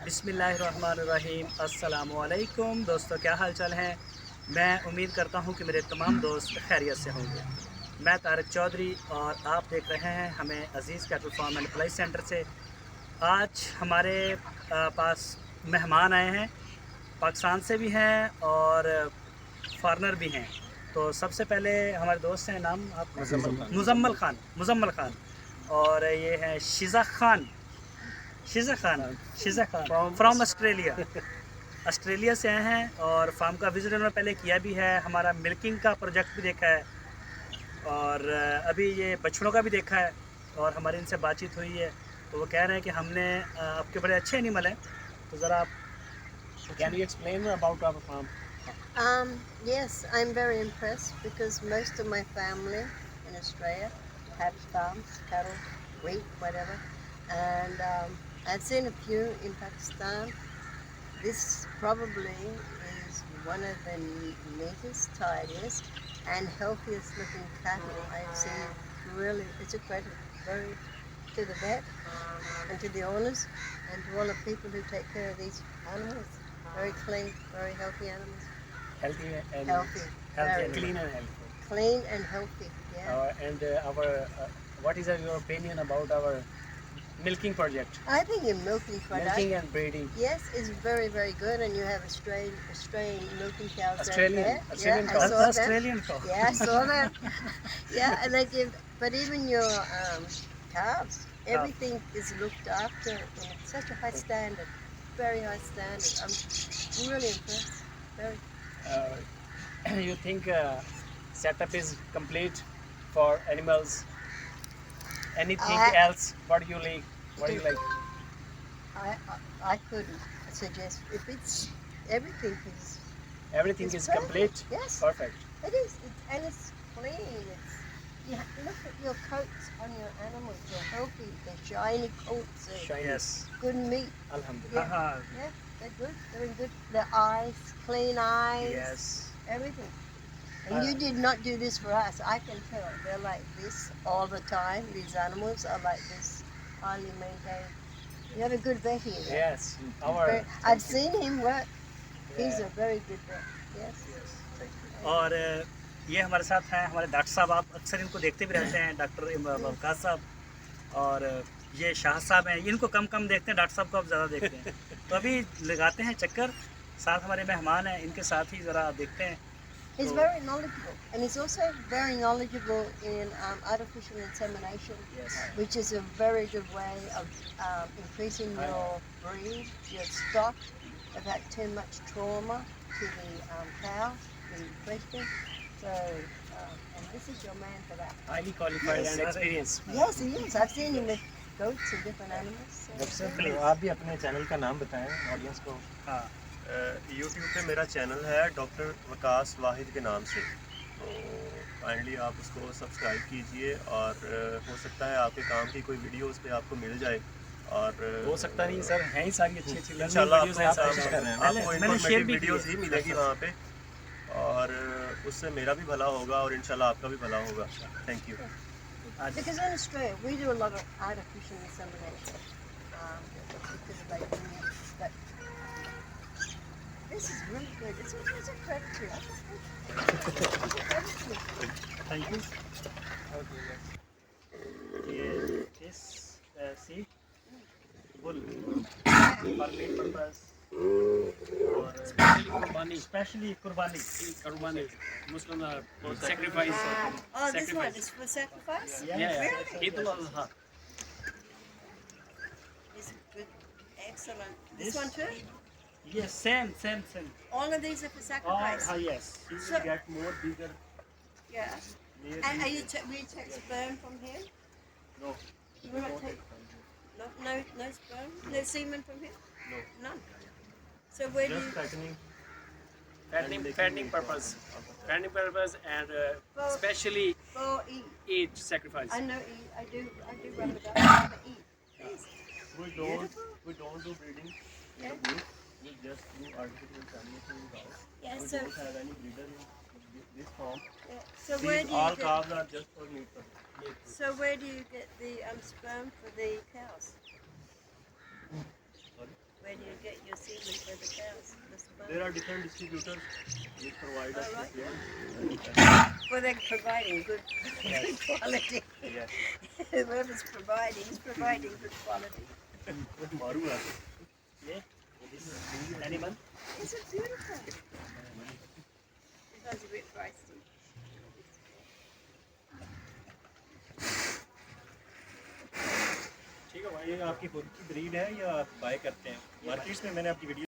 बिस्मिल्लाहिर्रहमानिर्रहीम अस्सलामुअलैकुम दोस्तों, क्या हाल चाल हैं। मैं उम्मीद करता हूं कि मेरे तमाम दोस्त खैरियत से होंगे। मैं तारिक चौधरी और आप देख रहे हैं हमें Aziz cattle farm and ply centre से। आज हमारे पास मेहमान आए हैं, पाकिस्तान से भी हैं और फॉरनर भी हैं। तो सबसे पहले हमारे दोस्त हैं, नाम आपका? मुज़म्मल ख़ान। और ये हैं Sheeza Khan from Australia. Australia से आए हैं और फार्म का विज़िट उन्होंने पहले किया भी है, हमारा मिल्किंग का प्रोजेक्ट भी देखा है और अभी ये बछड़ों का भी देखा है और हमारी इनसे बातचीत हुई है। तो वो कह रहे हैं कि हमने आपके बड़े अच्छे एनिमल हैं, तो ज़रा आप can you explain about our farm? Yes, I'm very impressed because most of my family in Australia have farms, cattle, wheat, whatever, and I've seen a few in Pakistan. This probably is one of the neatest, tidiest, and healthiest looking cattle I've seen. Really, it's a credit very to the vet and to the owners and to all the people who take care of these animals. Very clean, very healthy animals. Healthy and Healthy, very clean and healthy. clean and healthy. Yeah. And our what is your opinion about our milking project? I think your milking product, Milking and breeding. yes, is very, very good, and you have Australian milking cows Australian, out there. Australian yeah, cow. I saw that. Australian cow. Yeah, I saw that. Yeah, and they give, but even your calves, everything is looked after in such a high standard, very high standard. I'm really impressed. Very. You think setup is complete for animals? Anything else? What do you like? What do you like? I couldn't suggest if it's everything is. Everything It's is perfect. complete. Yes. Perfect. It is, and it's clean. Look at your coats on your animals. They're healthy. They're shiny coats. They're Yes. good meat. Alhamdulillah. Yeah, they're good. They're in good. Their eyes, clean eyes. Yes. Everything. And you did not do this for us. I can tell. They're like this all the time. These animals are like this, highly maintained. You have a good vet here. Yes. Our. I've seen him work. He's a very good vet. Yes. और ये हमारे साथ हैं हमारे doctor साहब। आप अक्सर इनको देखते भी रहते हैं, डॉक्टर वकास साहब। और ये शाह साहब हैं, इनको कम कम देखते हैं, डॉक्टर साहब को आप ज़्यादा देखते हैं। तो अभी लगाते हैं चक्कर, साथ हमारे मेहमान हैं, इनके साथ ही ज़रा देखते हैं। He's very knowledgeable, and he's also very knowledgeable in artificial insemination, which is a very good way of increasing your breed, your stock, without too much trauma to the cow, the breastfeed. So, and this is your man for that. Highly qualified and experienced. Yes, he is. I've seen him with goats and different animals. So, आप भी अपने channel का नाम बताएं audience को। हाँ, YouTube पे मेरा चैनल है डॉक्टर वकास वाहिद के नाम से, तो काइंडली आप उसको सब्सक्राइब कीजिए और हो सकता है आपके काम की कोई वीडियो उस पर आपको मिल जाए। और हो सकता नहीं सर, हैं ही सारी अच्छी अच्छी इंशाल्लाह आपको आपको इन्फॉर्मेटिव वीडियोस ही मिलेगी वहाँ पे, और उससे मेरा भी भला होगा और इंशाल्लाह आपका भी भला होगा। Thank you. because in Australia we do a lot of artificial insemination because of like, but this is really good. It's a credit to you. It's a credit to you. Thank you. ये this see bull for meat purpose और especially कुर्बानी Muslim sacrifice. Oh, this one is for sacrifice? Yeah. Eid al-Adha. It's good. Excellent. This This- one too? Yes, same. All of these are for Oh, sacrifice? yes. You So- will get more bigger. Yeah. layer And are meat. will you take sperm from here? No. You will not take no sperm? No semen from here? No. None. So where do Just you fattening purpose. Fattening purpose and Well- especially for eat? Eid sacrifice. I know eat. I do rub it up for eat. Yes. We don't do breeding in Yeah. the bull. We just do artificial insemination in cows. Yeah. We So don't have any breeder in this farm. yeah. So where These do all you get? calves are just for meat purpose. So where do you get the sperm for the cows? Sorry? Where do you There are different distributors which provide us with land. Well, they're providing good quality. Yes. Whoever's providing is providing good quality. मारू है. ये animal It's a beautiful. That's a bit pricey. ठीक है भाई, ये आपकी खुद की ब्रीड है या बाय करते हैं? मार्केट्स में मैंने आपकी वीडियो